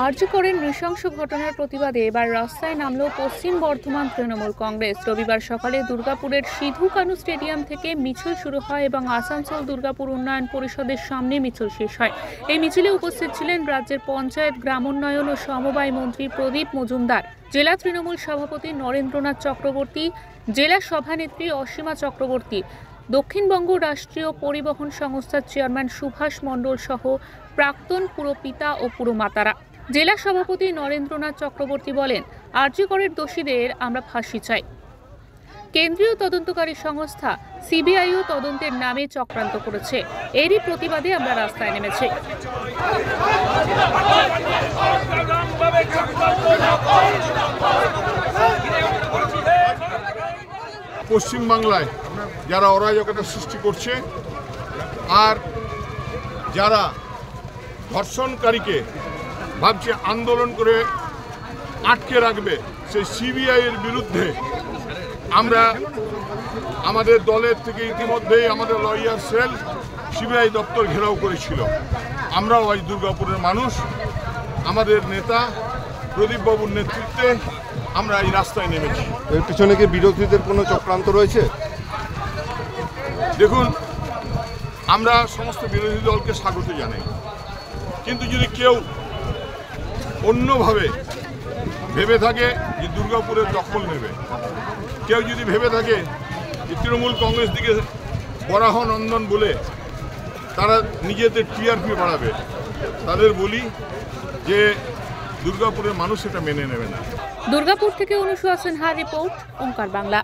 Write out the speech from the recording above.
আরজি করের নৃশংস ঘটনার প্রতিবাদে এবার রাস্তায় নামল পশ্চিম বর্ধমান তৃণমূল কংগ্রেস। রবিবার সকালে দুর্গাপুরের সিধু কানু স্টেডিয়াম থেকে মিছিল শুরু হয় এবং আসানসোল দুর্গাপুর উন্নয়ন পরিষদের সামনে মিছিল শেষ হয়। এই মিছিলে উপস্থিত ছিলেন রাজ্যের পঞ্চায়েত, গ্রামোন্নয়ন ও সমবায় মন্ত্রী প্রদীপ মজুমদার, জেলা তৃণমূল সভাপতি নরেন্দ্রনাথ চক্রবর্তী, জেলা সভানেত্রী অসীমা চক্রবর্তী, দক্ষিণবঙ্গ রাষ্ট্রীয় পরিবহন সংস্থার চেয়ারম্যান সুভাষ মণ্ডল সহ প্রাক্তন পুরপিতা ও পুরমাতারা। জেলা সভাপতি নরেন্দ্রনাথ চক্রবর্তী বলেন, আরজি করের দোষীদের আমরা ফাঁসি চাই। কেন্দ্রীয় তদন্তকারী সংস্থা সিবিআইও তদন্তের নামে চক্রান্ত করেছে। এরই প্রতিবাদে আমরা রাস্তায় নেমেছি। পশ্চিমবাংলায় যারা অরাজকতা সৃষ্টি করছে আর যারা ধর্ষণকারীকে ভাবছে আন্দোলন করে আটকে রাখবে, সেই সিবিআইয়ের বিরুদ্ধে আমরা আমাদের দলের থেকে ইতিমধ্যেই আমাদের লয়ার সেল সিবিআই দপ্তর ঘেরাও করেছিল। আমরাও আজ দুর্গাপুরের মানুষ, আমাদের নেতা প্রদীপবাবুর নেতৃত্বে আমরা এই রাস্তায় নেমেছি। এর পিছনে কি বিরোধীদের কোনো চক্রান্ত রয়েছে? দেখুন, আমরা সমস্ত বিরোধী দলকে স্বাগত জানাই, কিন্তু যদি কেউ অন্যভাবে ভেবে থাকে যে দুর্গাপুরের দখল নেবে, কেউ যদি ভেবে থাকে যে তৃণমূল কংগ্রেস দিকে বরাহনন্দন বলে তারা নিজেদের টিআরপি বাড়াবে, তাদের বলি যে দুর্গাপুরের মানুষ এটা মেনে নেবে না। দুর্গাপুর থেকে অনুসু সিনহার রিপোর্ট, ওঙ্কার বাংলা।